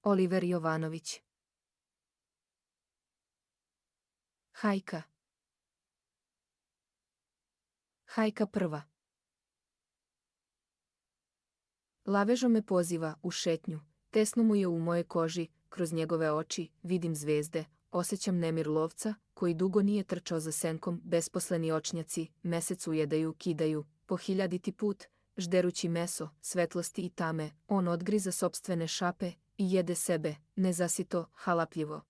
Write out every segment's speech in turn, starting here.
Oliver Jovanović. Hajka. Hajka prva. Lavežo me poziva u šetnju, tesno mu je u moje koži, kroz njegove oči vidim zvezde, osjećam nemir lovca, koji dugo nije trčao za senkom, besposleni očnjaci, mesec ujedaju, kidaju, po hiljaditi put, žderući meso, svetlosti i tame, on odgriza sopstvene šape i jede sebe, nezasito, halapljivo.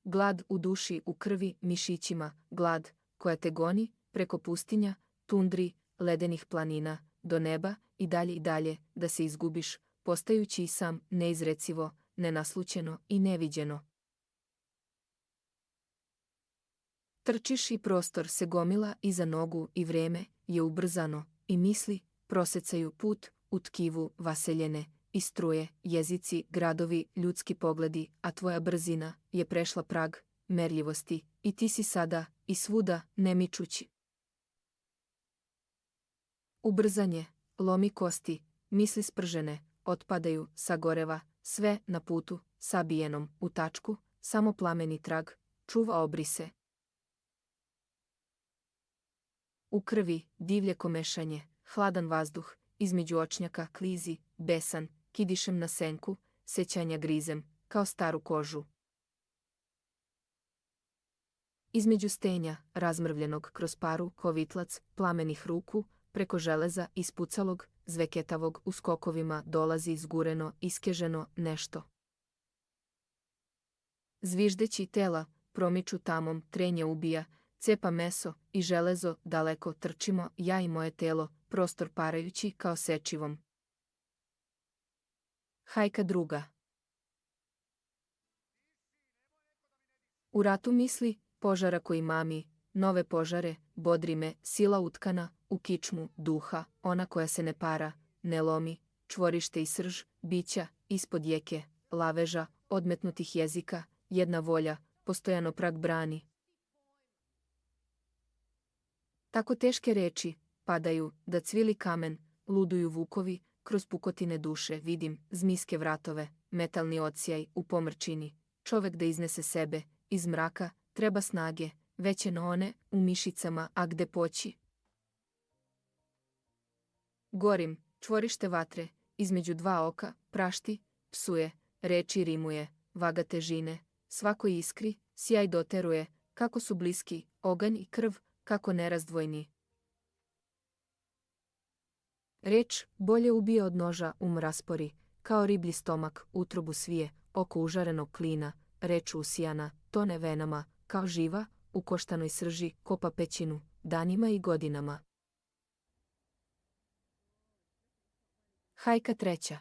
Glad u duši, u krvi, mišićima, glad, koja te goni, preko pustinja, tundri, ledenih planina, do neba, i dalje, da se izgubiš, postajući i sam, neizrecivo, nenaslućeno i neviđeno. Trčiš i prostor se gomila iza nogu i vreme je ubrzano, i misli prosecaju put u tkivu vaseljene, i struje, jezici, gradovi, ljudski pogledi, a tvoja brzina je prešla prag merljivosti, i ti si sada i svuda nemičući. Ubrzanje, lomi kosti, misli spržene, otpadaju, sagoreva, sve na putu, sabijenom, u tačku, samo plameni trag, čuva obrise. U krvi, divlje komešanje, hladan vazduh, između očnjaka klizi, besan, kidišem na senku, sećanja grizem, kao staru kožu. Između stenja, razmrvljenog kroz paru, kovitlac, plamenih ruku, preko železa ispucalog, zveketavog u skokovima dolazi zgureno, iskeženo nešto. Zviždeći tela, promiču tamom, trenje ubija, cepa meso i železo, daleko trčimo, ja i moje telo, prostor parajući kao sečivom. Hajka druga. U ratu misli, požara koji mami, nove požare, bodri me, sila utkana, u kičmu, duha, ona koja se ne para, ne lomi, čvorište i srž, bića, ispod jeke, laveža, odmetnutih jezika, jedna volja, postojano prag brani. Tako teške reči padaju, da cvili kamen, luduju vukovi, kroz pukotine duše vidim zmijske vratove, metalni odsjaj u pomrčini, čovek da iznese sebe, iz mraka, treba snage, veće no one, u mišicama, a gde poći? Gorim, čvorište vatre, između dva oka, prašti, psuje, reči rimuje, vaga težine, svako iskri, sjaj doteruje, kako su bliski, oganj i krv, kako nerazdvojni. Reč bolje ubije od noža raspori, kao riblji stomak, utrobu svije, oko užarenog klina, reč usijana, tone venama, kao živa, u koštanoj srži, kopa pećinu, danima i godinama. Hajka treća.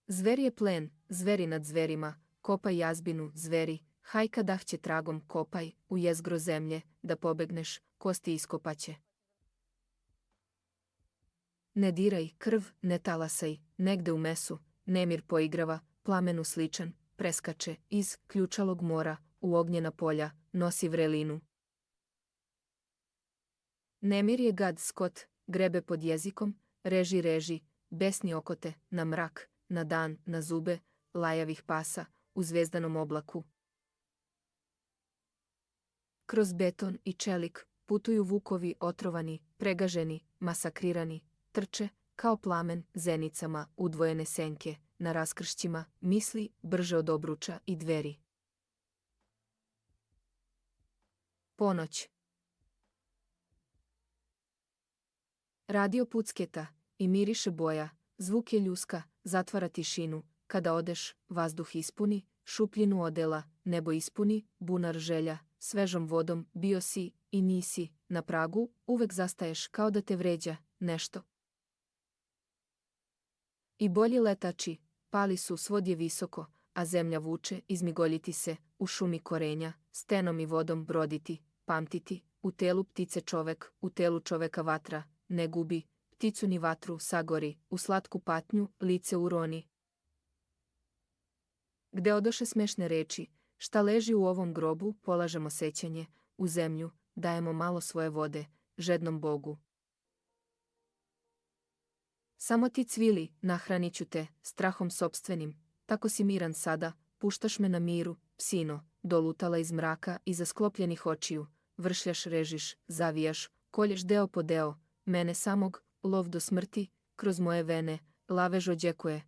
Zver je plen, zveri nad zverima, kopaj jazbinu, zveri, hajka dahće tragom, kopaj, u jezgro zemlje, da pobegneš, kosti iskopaće. Ne diraj, krv, ne talasaj, negde u mesu, nemir poigrava, plamenu sličan, preskače, iz ključalog mora, u ognjena polja, nosi vrelinu. Nemir je gad skot, grebe pod jezikom, reži, besni okote, na mrak, na dan, na zube, lajavih pasa, u zvezdanom oblaku. Kroz beton i čelik putuju vukovi otrovani, pregaženi, masakrirani, trče, kao plamen, zenicama, udvojene senke, na raskršćima, misli, brže od obruča i dveri. Ponoć. Radio pucketa i miriše boja, zvuk je ljuska, zatvara tišinu, kada odeš, vazduh ispuni, šupljinu odela, nebo ispuni, bunar želja, svežom vodom bio si i nisi, na pragu, uvek zastaješ kao da te vređa nešto. I bolji letači, pali su, svod je visoko, a zemlja vuče, izmigoljiti se, u šumi korenja, stenom i vodom broditi, pamtiti, u telu ptice čovek, u telu čoveka vatra, ne gubi, pticu ni vatru, sagori, u slatku patnju, lice uroni. Gde odoše smešne reči, šta leži u ovom grobu, polažemo sećanje, u zemlju, dajemo malo svoje vode, žednom Bogu. Samo ti cvili, nahranit ću te, strahom sopstvenim. Tako si miran sada, puštaš me na miru, psino, dolutala iz mraka iza sklopljenih očiju. Vršljaš, režiš, zavijaš, kolješ deo po deo, mene samog, lov do smrti, kroz moje vene, lavež odjekuje.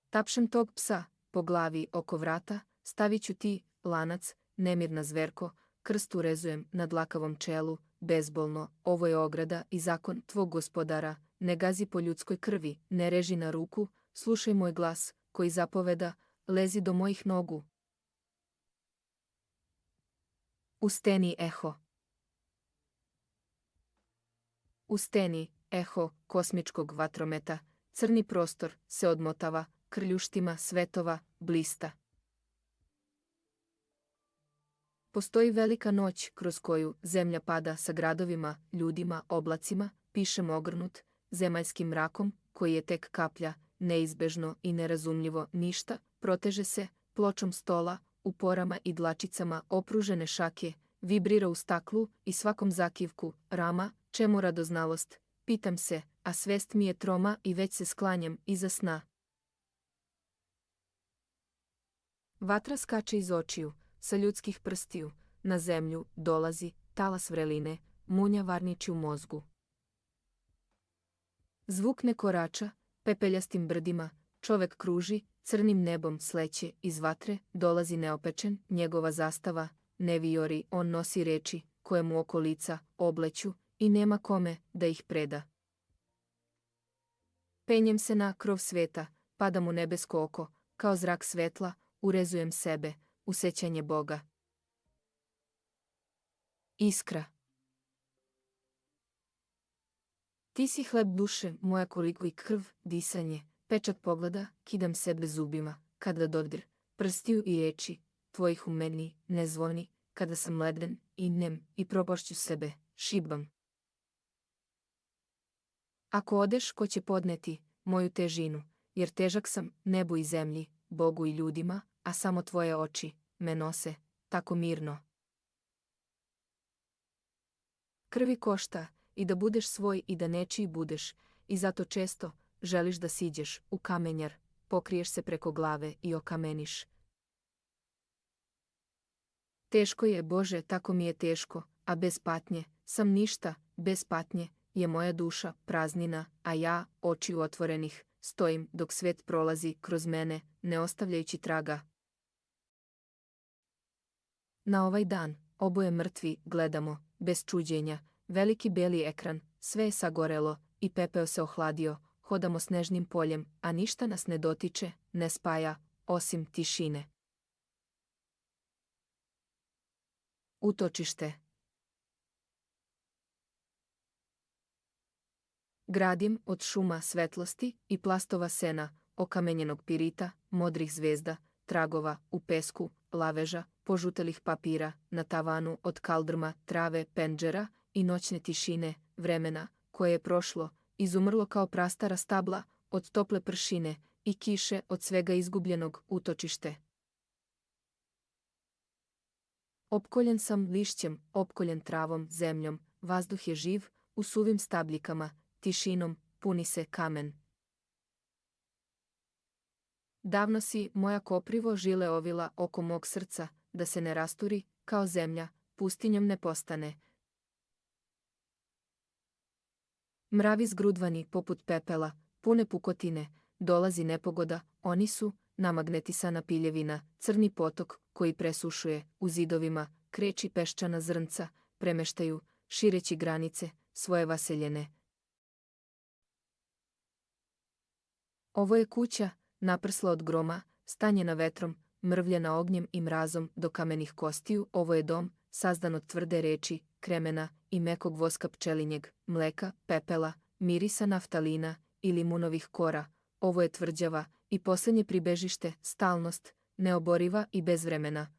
Tapšem tog psa, po glavi, oko vrata, stavit ću ti, lanac, nemirna zverko, krst urezujem na dlakavom čelu, bezbolno, ovo je ograda i zakon tvog gospodara, ne gazi po ljudskoj krvi, ne reži na ruku, slušaj moj glas, koji zapoveda, lezi do mojih nogu. U steni eho. U steni, eho, kosmičkog vatrometa, crni prostor se odmotava, krljuštima svetova, blista. Postoji velika noć kroz koju zemlja pada sa gradovima, ljudima, oblacima, pišem ogrnut, zemaljskim mrakom, koji je tek kaplja, neizbežno i nerazumljivo ništa, proteže se, pločom stola, u porama i dlačicama opružene šake, vibrira u staklu i svakom zakivku, rama, čemu radoznalost, pitam se, a svest mi je troma i već se sklanjam iza sna. Vatra skače iz očiju, sa ljudskih prstiju, na zemlju dolazi, talas vreline, munja varniči u mozgu. Zvuk ne korača, pepeljastim brdima, čovek kruži, crnim nebom sleće iz vatre, dolazi neopečen, njegova zastava, ne vijori, on nosi reči, koje mu oko lica obleću, i nema kome da ih preda. Penjem se na krov sveta, padam u nebesko oko, kao zrak svetla, urezujem sebe, u sećanje Boga. Iskra. Ti si hleb duše, moja koliko i krv, disanje, pečat pogleda, kidam sebe zubima, kada dodir, prstiju i reči, tvojih u meni ne zvoni, kada sam leden i nem i propašću sebe, šibam. Ako odeš, ko će podneti moju težinu, jer težak sam nebu i zemlji, Bogu i ljudima, a samo tvoje oči me nose, tako mirno. Krvi košta, i da budeš svoj i da nečiji budeš, i zato često želiš da siđeš u kamenjar, pokriješ se preko glave i okameniš. Teško je, Bože, tako mi je teško, a bez patnje sam ništa, bez patnje je moja duša praznina, a ja, očiju otvorenih, stojim dok svet prolazi kroz mene, ne ostavljajući traga. Na ovaj dan, oboje mrtvi, gledamo, bez čuđenja, veliki beli ekran, sve je sagorelo i pepeo se ohladio, hodamo snežnim poljem, a ništa nas ne dotiče, ne spaja, osim tišine. Utočište. Gradim od šuma svetlosti i plastova sena, okamenjenog pirita, modrih zvezda, tragova u pesku, laveža, požutelih papira, na tavanu od kaldrma, trave, pendžera i noćne tišine, vremena, koje je prošlo, izumrlo kao prastara stabla, od tople pršine i kiše od svega izgubljenog, utočište. Opkoljen sam lišćem, opkoljen travom, zemljom, vazduh je živ, u suvim stabljikama, tišinom, puni se kamen. Davno si, moja koprivo, žile ovila oko mog srca, da se ne rasturi, kao zemlja, pustinjom ne postane. Mravi zgrudvani poput pepela, pune pukotine, dolazi nepogoda, oni su, namagnetisana piljevina, crni potok, koji presušuje, u zidovima, kreći peščana zrnca, premeštaju, šireći granice, svoje vaseljene. Ovo je kuća, naprsla od groma, stanjena vetrom, mrvljena ognjem i mrazom do kamenih kostiju, ovo je dom, sazdan od tvrde reči, kremena i mekog voska pčelinjeg, mleka, pepela, mirisa naftalina i limunovih kora, ovo je tvrđava i posljednje pribežište, stalnost, neoboriva i bezvremena,